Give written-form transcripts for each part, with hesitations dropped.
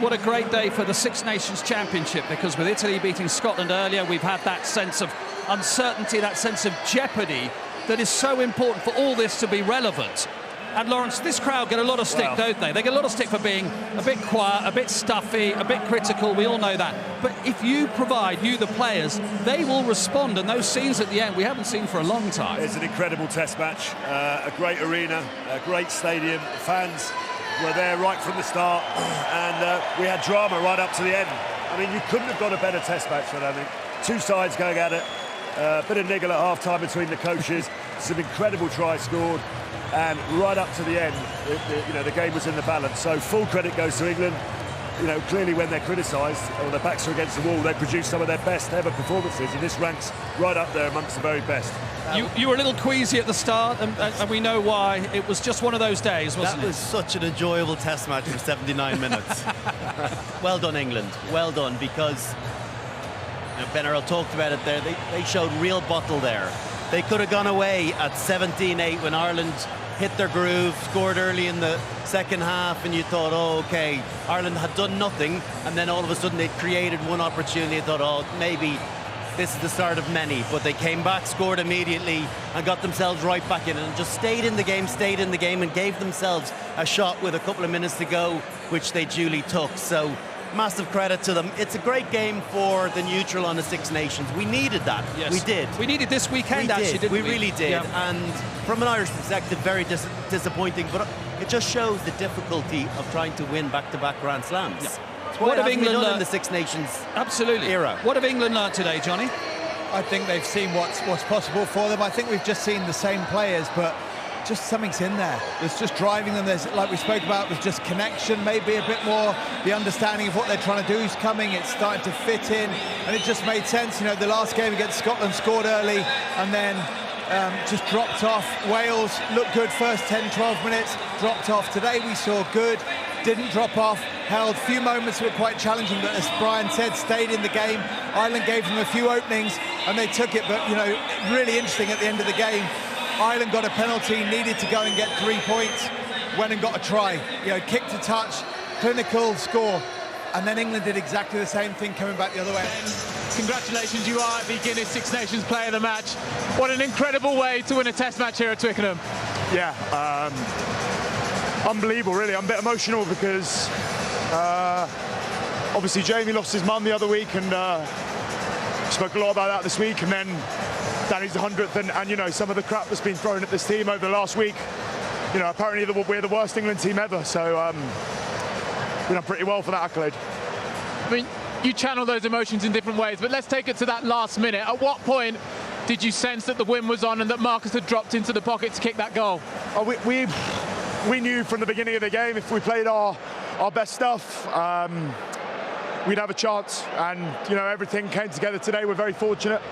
What a great day for the Six Nations Championship, because with Italy beating Scotland earlier, we've had that sense of uncertainty, that sense of jeopardy that is so important for all this to be relevant. And Lawrence, this crowd get a lot of stick, don't they? They get a lot of stick for being a bit quiet, a bit stuffy, a bit critical, we all know that. But if you provide, you the players, they will respond, and those scenes at the end we haven't seen for a long time. It's an incredible test match, a great arena, a great stadium, fans were there right from the start, and we had drama right up to the end. I mean, you couldn't have got a better test match than I think. Two sides going at it, a bit of niggle at half-time between the coaches, some incredible tries scored, and right up to the end, the game was in the balance. So full credit goes to England. Clearly when they're criticised or their backs are against the wall, they produce some of their best ever performances, and this ranks right up there amongst the very best. You were a little queasy at the start, and we know why. It was just one of those days, wasn't it? That was such an enjoyable test match for 79 minutes. Well done, England. Well done, because Ben Earl talked about it there. They showed real bottle there. They could have gone away at 17-8 when Ireland hit their groove, scored early in the second half, and you thought, oh, okay, Ireland had done nothing, and then all of a sudden they created one opportunity and thought, oh, maybe this is the start of many. But they came back, scored immediately, and got themselves right back in, and just stayed in the game, and gave themselves a shot with a couple of minutes to go, which they duly took. So massive credit to them. It's a great game for the neutral on the Six Nations. We needed that. Yes. We did. We needed this weekend, actually, didn't we? We really did. Yeah. And from an Irish perspective, very disappointing, but it just shows the difficulty of trying to win back-to-back Grand Slams. Yeah. What have England done in the Six Nations era? What have England learnt today, Johnny? I think they've seen what's possible for them. I think we've just seen the same players, but just something's in there. There's just driving them. There's, like we spoke about, there's just connection, maybe a bit more, the understanding of what they're trying to do is coming. It's starting to fit in, and it just made sense. The last game against Scotland, scored early, and then just dropped off. Wales looked good first 10, 12 minutes, dropped off. Today we saw good, didn't drop off, held few moments that were quite challenging, but as Brian said, stayed in the game. Ireland gave them a few openings, and they took it, but, really interesting at the end of the game. Ireland got a penalty, needed to go and get 3 points, went and got a try. Kick to touch, clinical score. And then England did exactly the same thing, coming back the other way. Congratulations, you are the Guinness Six Nations Player of the Match. What an incredible way to win a test match here at Twickenham. Yeah, unbelievable, really. I'm a bit emotional because obviously Jamie lost his mum the other week, and spoke a lot about that this week, and then Danny's 100th, and some of the crap that's been thrown at this team over the last week. Apparently we're the worst England team ever, so we've done pretty well for that accolade. I mean, you channel those emotions in different ways, but let's take it to that last minute. At what point did you sense that the win was on and that Marcus had dropped into the pocket to kick that goal? We knew from the beginning of the game, if we played our best stuff, we'd have a chance, and everything came together today. We're very fortunate.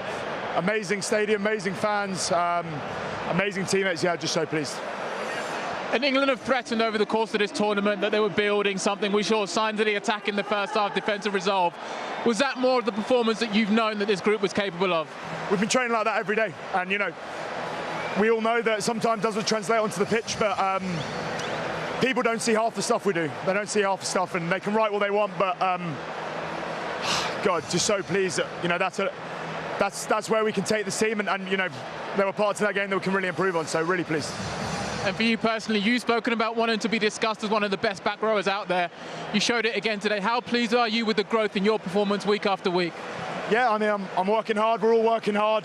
Amazing stadium, amazing fans, amazing teammates. Yeah, just so pleased. And England have threatened over the course of this tournament that they were building something. We saw signs of the attack in the first half, defensive resolve. Was that more of the performance that you've known that this group was capable of? We've been training like that every day, and we all know that sometimes doesn't translate onto the pitch, but people don't see half the stuff we do. They don't see half the stuff, and they can write what they want, but God, just so pleased that that's where we can take this team, and there were parts of that game that we can really improve on, so really pleased. And for you personally, you've spoken about wanting to be discussed as one of the best back rowers out there. You showed it again today. How pleased are you with the growth in your performance week after week? Yeah, I mean, I'm working hard. We're all working hard.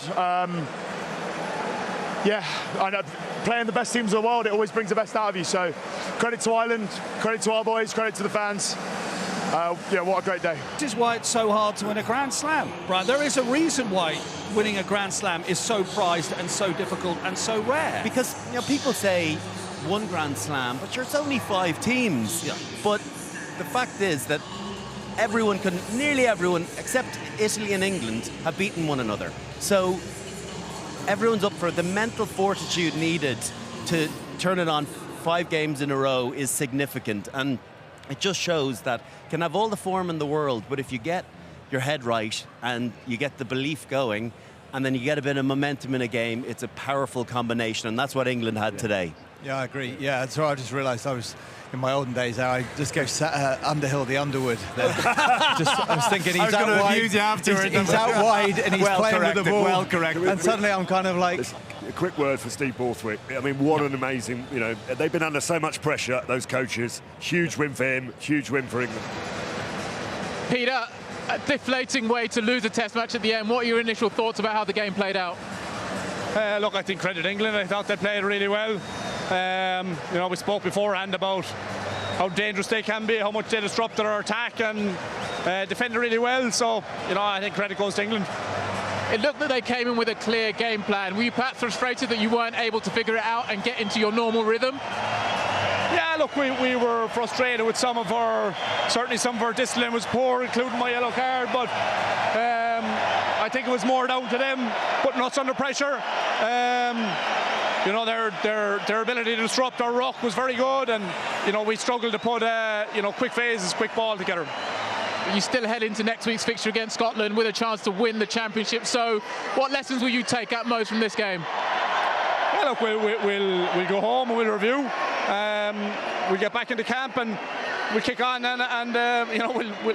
Yeah, I know, playing the best teams in the world, it always brings the best out of you. So credit to Ireland, credit to our boys, credit to the fans. Yeah, what a great day. This is why it's so hard to win a Grand Slam, Brian. There is a reason why winning a Grand Slam is so prized and so difficult and so rare. Because people say one Grand Slam, but sure, it's only 5 teams. Yeah. But the fact is that nearly everyone, except Italy and England, have beaten one another. So everyone's up for it. The mental fortitude needed to turn it on 5 games in a row is significant, and it just shows that you can have all the form in the world, but if you get your head right and you get the belief going, and then you get a bit of momentum in a game, it's a powerful combination, and that's what England had today. Yeah, I agree. Yeah, so I just realised I was in my olden days how I just go Underhill the Underwood. I was thinking he's out wide. He's out wide and he's playing with the ball. Well corrected. And suddenly I'm kind of like. A quick word for Steve Borthwick. I mean, what an amazing, they've been under so much pressure, those coaches. Huge win for him, huge win for England. Peter, a deflating way to lose a test match at the end. What are your initial thoughts about how the game played out? Look, I think credit England. I thought they played really well. We spoke beforehand about how dangerous they can be, how much they disrupted our attack and defended really well. So, I think credit goes to England. It looked that they came in with a clear game plan. Were you perhaps frustrated that you weren't able to figure it out and get into your normal rhythm? Yeah, look, we were frustrated with certainly some of our discipline was poor, including my yellow card, but I think it was more down to them putting us under pressure. Their ability to disrupt our ruck was very good, and we struggled to put quick phases, quick ball together. You still head into next week's fixture against Scotland with a chance to win the championship. So, what lessons will you take out most from this game? Yeah, look, we'll go home and we'll review. We'll get back into camp and we'll kick on and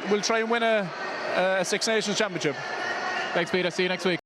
we'll try and win a Six Nations championship. Thanks, Peter. See you next week.